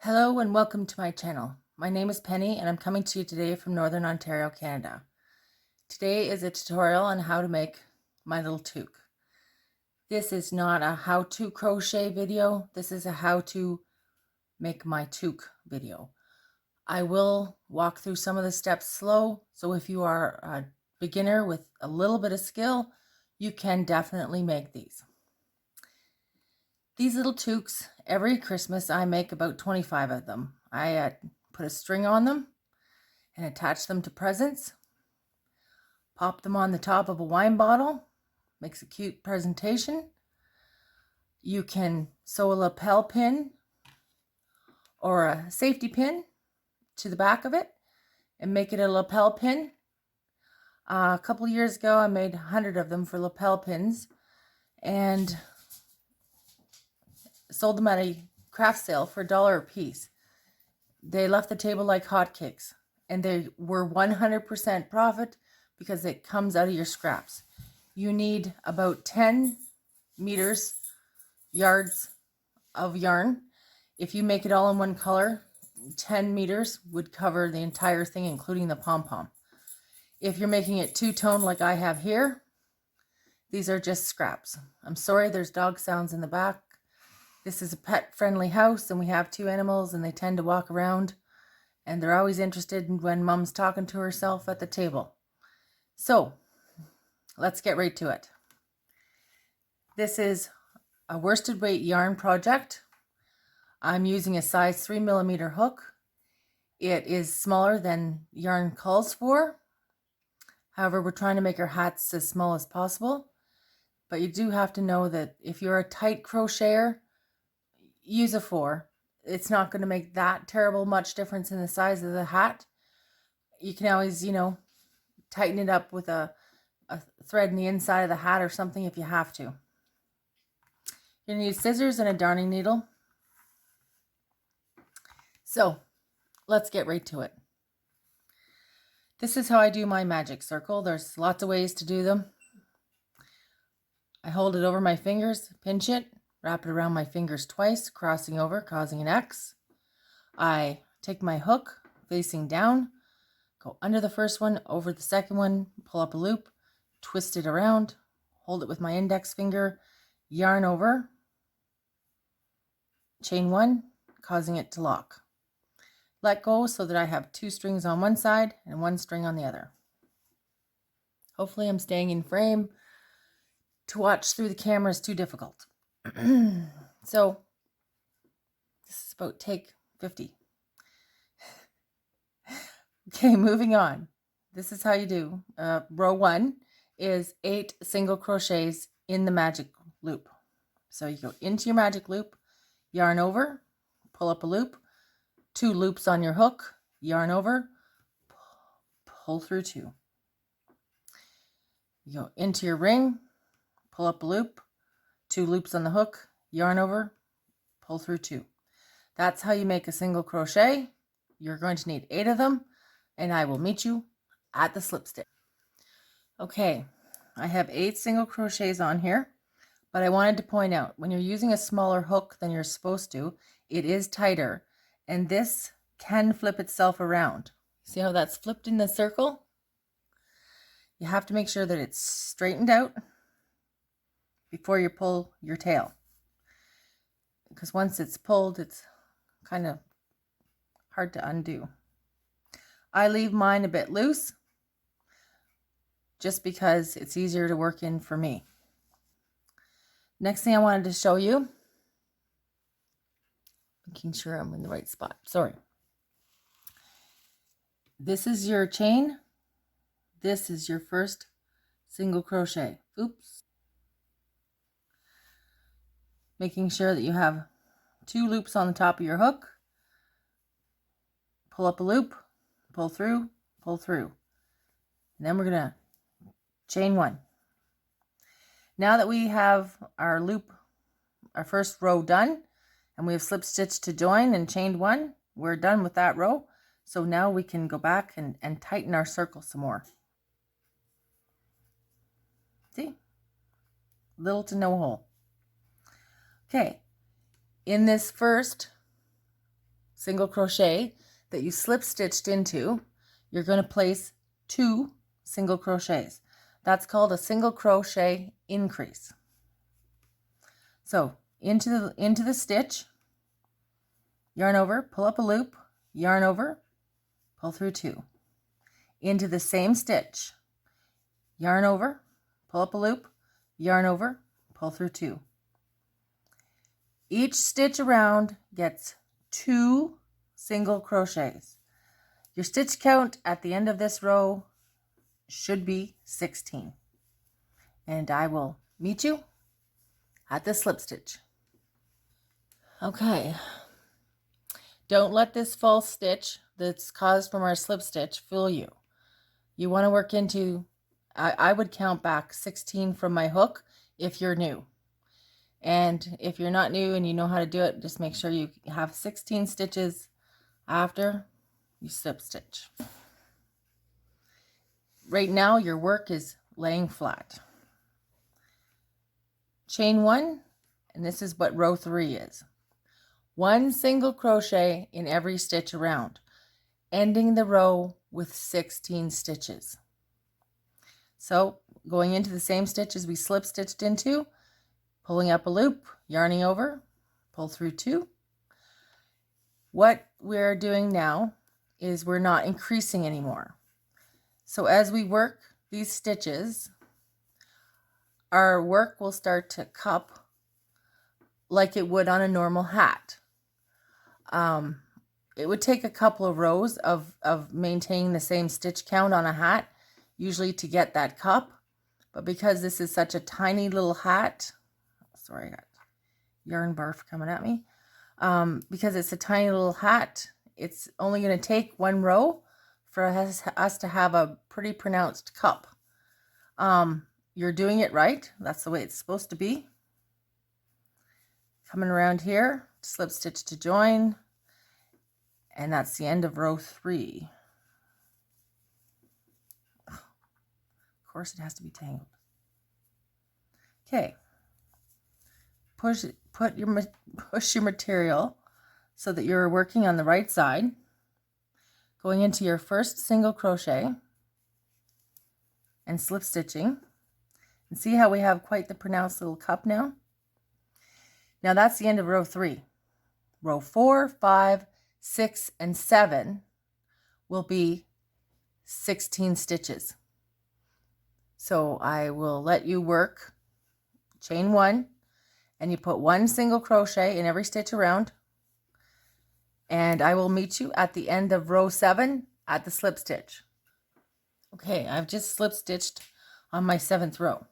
Hello and welcome to my channel. My name is Penny and I'm coming to you today from Northern Ontario, Canada. Today is a tutorial on how to make my little toque. This is not a how-to crochet video. This is a how to make my toque video. I will walk through some of the steps slow, so if you are a beginner with a little bit of skill, you can definitely make these. These little toques, every Christmas I make about 25 of them. I put a string on them and attach them to presents. Pop them on the top of a wine bottle. Makes a cute presentation. You can sew a lapel pin or a safety pin to the back of it and make it a lapel pin. A couple years ago I made 100 of them for lapel pins and sold them at a craft sale for $1 a piece. They left the table like hotcakes, and they were 100% profit because it comes out of your scraps. You need about 10 yards of yarn. If you make it all in one color, 10 meters would cover the entire thing, including the pom-pom. If you're making it two-tone like I have here, these are just scraps. I'm sorry, there's dog sounds in the back. This is a pet-friendly house, and we have 2 animals, and they tend to walk around, and they're always interested in when Mom's talking to herself at the table. So, let's get right to it. This is a worsted weight yarn project. I'm using a size 3mm hook. It is smaller than yarn calls for. However, we're trying to make our hats as small as possible. But you do have to know that if you're a tight crocheter, use a 4. It's not going to make that terrible much difference in the size of the hat. You can always, tighten it up with a thread in the inside of the hat or something if you have to. You're going to need scissors and a darning needle. So, let's get right to it. This is how I do my magic circle. There's lots of ways to do them. I hold it over my fingers, pinch it, wrap it around my fingers twice, crossing over, causing an X. I take my hook facing down, go under the first one, over the second one, pull up a loop, twist it around, hold it with my index finger, yarn over, chain 1, causing it to lock. Let go so that I have 2 strings on one side and 1 string on the other. Hopefully I'm staying in frame. To watch through the camera is too difficult. So this is about take 50. Okay, moving on. This is how you do. Row 1 is 8 single crochets in the magic loop. So you go into your magic loop, yarn over, pull up a loop, 2 loops on your hook, yarn over, pull through 2. You go into your ring, pull up a loop, 2 loops on the hook, yarn over, pull through 2. That's how you make a single crochet. You're going to need 8 of them, and I will meet you at the slip stitch. Okay, I have 8 single crochets on here, but I wanted to point out when you're using a smaller hook than you're supposed to, it is tighter, and this can flip itself around. See how that's flipped in the circle? You have to make sure that it's straightened out before you pull your tail, because once it's pulled, it's kind of hard to undo. I leave mine a bit loose just because it's easier to work in for me. Next thing I wanted to show you, making sure I'm in the right spot, sorry. This is your chain. This is your first single crochet. Oops. Making sure that you have 2 loops on the top of your hook. Pull up a loop, pull through, pull through. And then we're going to chain 1. Now that we have our loop, our first row done, and we have slip stitched to join and chained 1, we're done with that row. So now we can go back and tighten our circle some more. See? Little to no hole. Okay, in this first single crochet that you slip stitched into, you're going to place 2 single crochets. That's called a single crochet increase. So into the stitch, yarn over, pull up a loop, yarn over, pull through 2. Into the same stitch, yarn over, pull up a loop, yarn over, pull through 2. Each stitch around gets 2 single crochets. Your stitch count at the end of this row should be 16. And I will meet you at the slip stitch. Okay. Don't let this false stitch that's caused from our slip stitch fool you. You want to work into, I would count back 16 from my hook if you're new. And if you're not new and you know how to do it, just make sure you have 16 stitches after you slip stitch. Right now your work is laying flat. Chain 1, and this is what row 3 is. 1 single crochet in every stitch around, ending the row with 16 stitches. So going into the same stitches we slip stitched into, pulling up a loop, yarning over, pull through 2. What we're doing now is we're not increasing anymore. So as we work these stitches, our work will start to cup like it would on a normal hat. It would take a couple of rows of maintaining the same stitch count on a hat, usually to get that cup. But because this is such a tiny little hat, sorry, I got yarn barf coming at me. Because it's a tiny little hat, it's only going to take 1 row for us to have a pretty pronounced cup. You're doing it right. That's the way it's supposed to be. Coming around here, slip stitch to join, and that's the end of row 3. Of course it has to be tangled. Okay. Push your material so that you're working on the right side, going into your first single crochet and slip stitching. And see how we have quite the pronounced little cup now? Now that's the end of row 3. Row 4, 5, 6, and 7 will be 16 stitches. So I will let you work chain 1, and you put 1 single crochet in every stitch around, and I will meet you at the end of row 7 at the slip stitch. Okay, I've just slip stitched on my 7th row.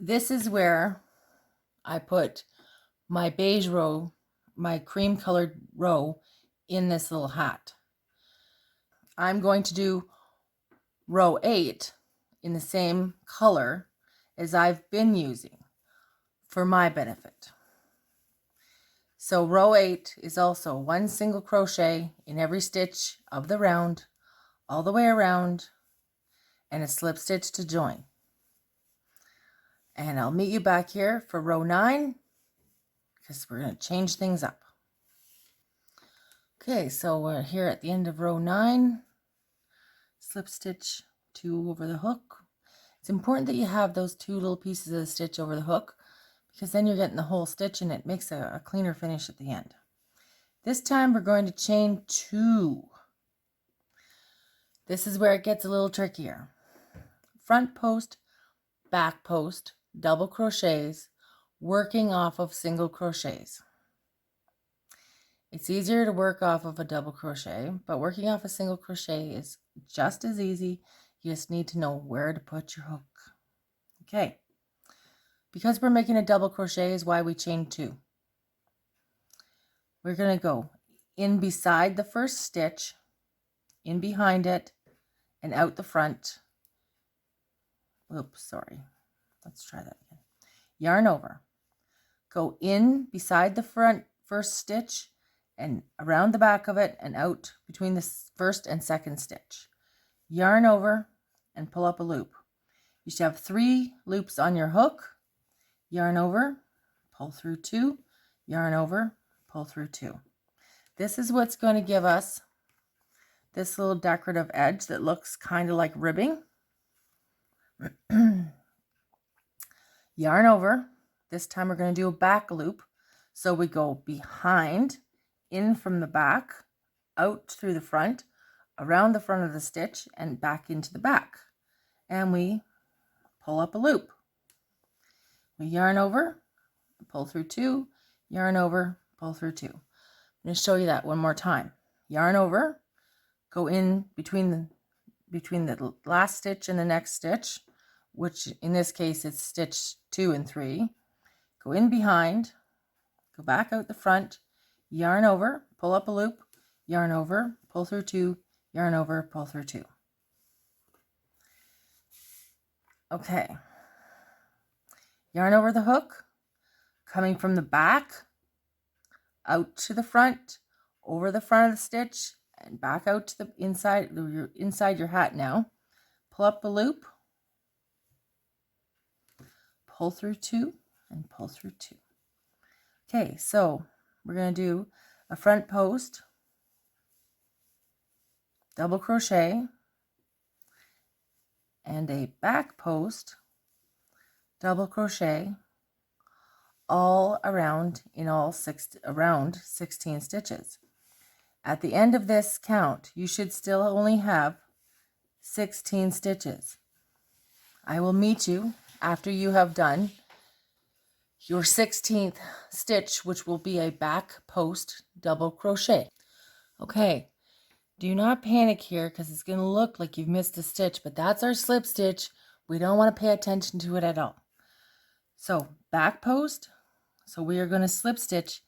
This is where I put my beige row, my cream colored row in this little hat. I'm going to do row 8 in the same color as I've been using for my benefit. So row 8 is also 1 single crochet in every stitch of the round, all the way around, and a slip stitch to join. And I'll meet you back here for row 9 because we're going to change things up. Okay, so we're here at the end of row 9. Slip stitch 2 over the hook. It's important that you have those 2 little pieces of the stitch over the hook, because then you're getting the whole stitch and it makes a cleaner finish at the end. This time we're going to chain 2. This is where it gets a little trickier. Front post, back post, double crochets, working off of single crochets. It's easier to work off of a double crochet, but working off a single crochet is just as easy. You just need to know where to put your hook. Okay. Because we're making a double crochet is why we chain 2. We're going to go in beside the first stitch, in behind it, and out the front. Oops, sorry. Let's try that again. Yarn over. Go in beside the first stitch and around the back of it and out between the first and second stitch. Yarn over and pull up a loop. You should have 3 loops on your hook. Yarn over, pull through 2, yarn over, pull through 2. This is what's going to give us this little decorative edge that looks kind of like ribbing. Yarn over. This time we're going to do a back loop. So we go behind, in from the back, out through the front, around the front of the stitch, and back into the back. And we pull up a loop. We yarn over, pull through 2, yarn over, pull through 2. I'm going to show you that one more time. Yarn over, go in between the last stitch and the next stitch, which in this case it's stitch 2 and 3. Go in behind, go back out the front, yarn over, pull up a loop, yarn over, pull through 2, yarn over, pull through 2. Okay. Yarn over the hook, coming from the back, out to the front, over the front of the stitch, and back out to the inside. You're inside your hat now. Pull up a loop, pull through 2, and pull through 2. Okay, so we're going to do a front post, double crochet, and a back post, double crochet, all around around 16 stitches. At the end of this count, you should still only have 16 stitches. I will meet you after you have done your 16th stitch, which will be a back post double crochet. Okay, do not panic here because it's going to look like you've missed a stitch, but that's our slip stitch. We don't want to pay attention to it at all. So back post, so we are going to slip stitch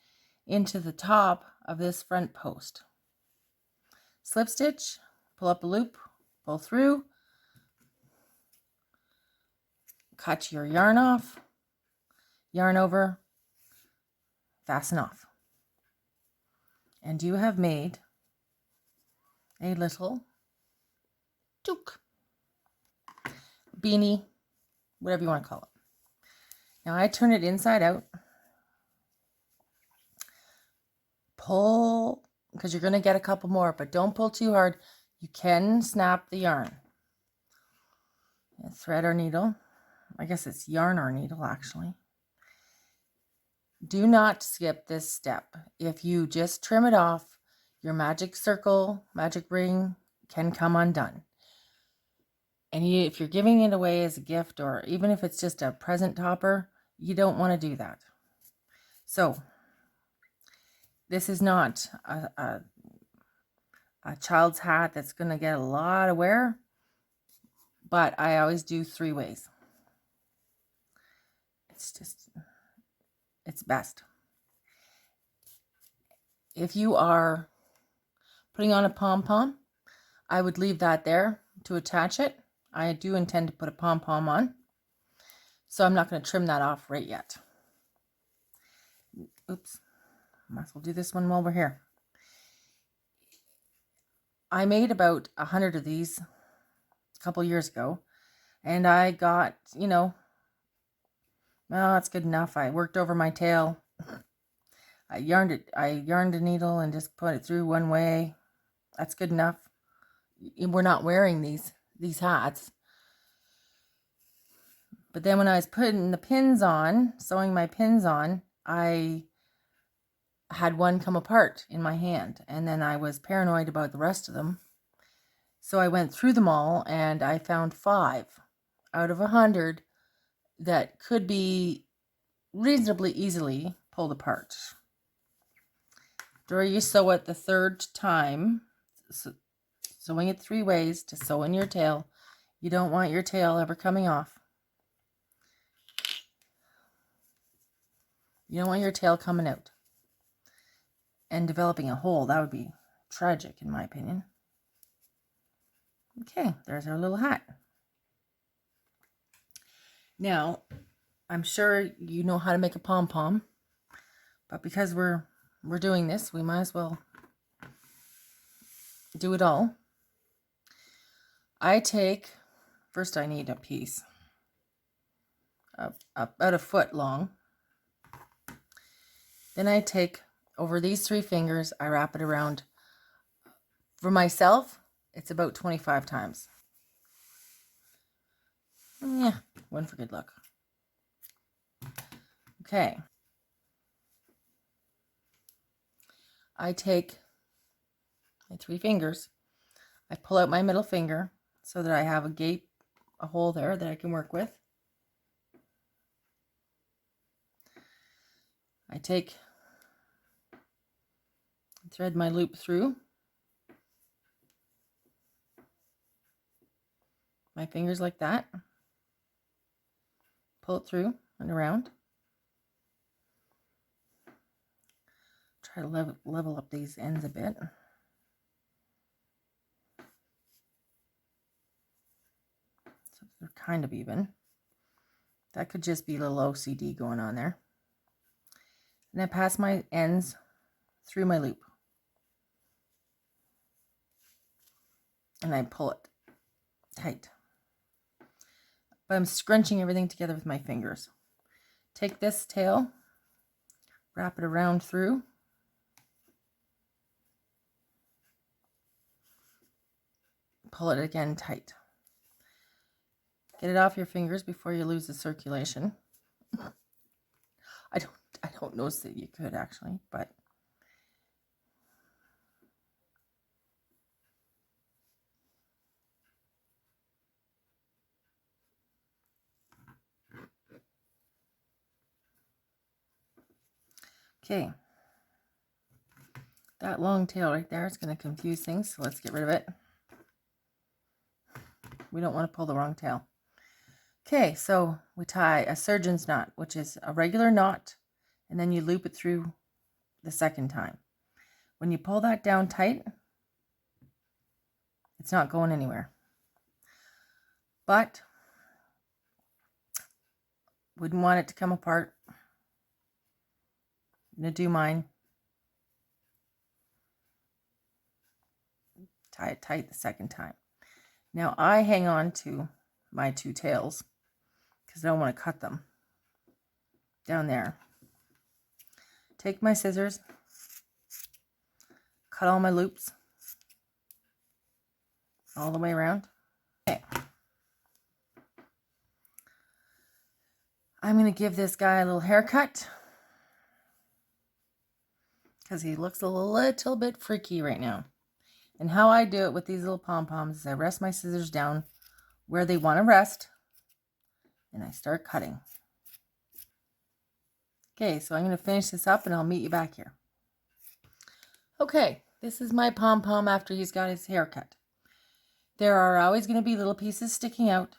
into the top of this front post. Slip stitch, pull up a loop, pull through, cut your yarn off, yarn over, fasten off. And you have made a little toque, beanie, whatever you want to call it. Now I turn it inside out. Pull, because you're going to get a couple more, but don't pull too hard. You can snap the yarn. And thread our needle. I guess it's yarn our needle actually. Do not skip this step. If you just trim it off, your magic circle, magic ring can come undone. And if you're giving it away as a gift, or even if it's just a present topper, you don't want to do that. So this is not a child's hat that's going to get a lot of wear, but I always do 3 ways. It's best. If you are putting on a pom-pom, I would leave that there to attach it. I do intend to put a pom-pom on, so I'm not going to trim that off right yet. Oops, might as well do this one while we're here. I made about 100 of these a couple years ago, and I got, well, that's good enough. I worked over my tail. I yarned a needle and just put it through one way. That's good enough. We're not wearing these hats. But then when I was putting the pins on, sewing my pins on, I had one come apart in my hand, and then I was paranoid about the rest of them. So I went through them all, and I found 5 out of 100 that could be reasonably easily pulled apart. After you sew it the 3rd time, sewing it 3 ways to sew in your tail. You don't want your tail ever coming off. You don't want your tail coming out and developing a hole. That would be tragic in my opinion. Okay, there's our little hat. Now, I'm sure you know how to make a pom-pom, but because we're doing this, we might as well do it all. I take, first I need a piece about a foot long. Then I take over these 3 fingers, I wrap it around. For myself, it's about 25 times. Yeah, one for good luck. Okay. I take my 3 fingers, I pull out my middle finger so that I have a gape, a hole there that I can work with. I take, thread my loop through my fingers like that, pull it through and around. Try to level up these ends a bit. So they're kind of even. That could just be a little OCD going on there. And I pass my ends through my loop. And I pull it tight. But I'm scrunching everything together with my fingers. Take this tail, wrap it around through. Pull it again tight. Get it off your fingers before you lose the circulation. I don't notice that you could actually, but okay. That long tail right there is going to confuse things, so let's get rid of it. We don't want to pull the wrong tail. Okay, so we tie a surgeon's knot, which is a regular knot, and then you loop it through the second time. When you pull that down tight, it's not going anywhere. But wouldn't want it to come apart. I'm going to do mine. Tie it tight the second time. Now I hang on to my 2 tails because I don't want to cut them down there. Take my scissors, cut all my loops all the way around. Okay. I'm going to give this guy a little haircut because he looks a little bit freaky right now. And how I do it with these little pom-poms is I rest my scissors down where they want to rest, and I start cutting. Okay, so I'm going to finish this up and I'll meet you back here. Okay, this is my pom-pom after he's got his hair cut. There are always going to be little pieces sticking out,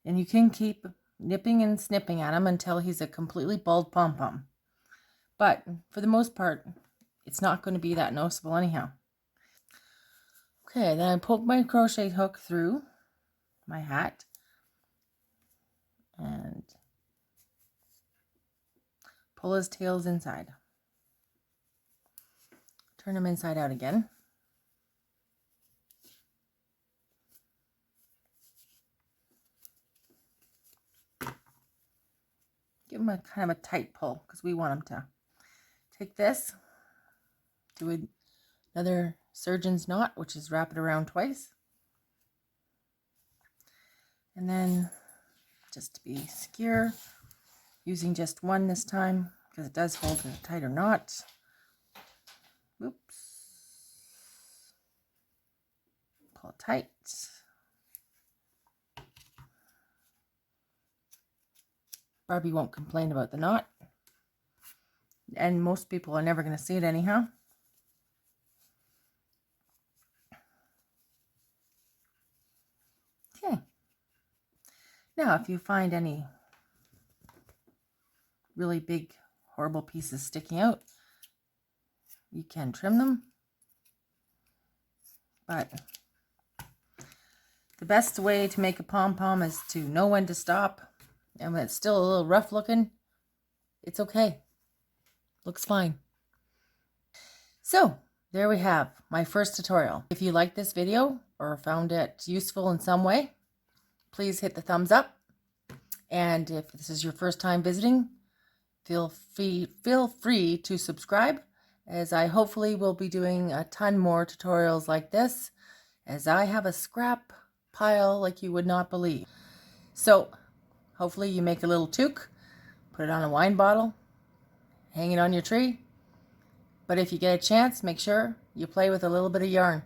and you can keep nipping and snipping at him until he's a completely bald pom-pom. But for the most part, it's not going to be that noticeable anyhow. Okay, then I poke my crochet hook through my hat and pull his tails inside. Turn them inside out again. Give him a kind of a tight pull because we want him to take this, do another surgeon's knot, which is wrap it around twice. And then just to be secure, using just one this time because it does hold a tighter knot. Oops. Pull it tight. Barbie won't complain about the knot. And most people are never going to see it anyhow. Okay. Now, if you find any really big, horrible pieces sticking out, you can trim them. But the best way to make a pom-pom is to know when to stop. And when it's still a little rough looking, it's okay. Looks fine. So, there we have my first tutorial. If you liked this video or found it useful in some way, please hit the thumbs up. And if this is your first time visiting, feel free to subscribe, as I hopefully will be doing a ton more tutorials like this, as I have a scrap pile like you would not believe. So hopefully you make a little toque, put it on a wine bottle, hang it on your tree. But if you get a chance, make sure you play with a little bit of yarn.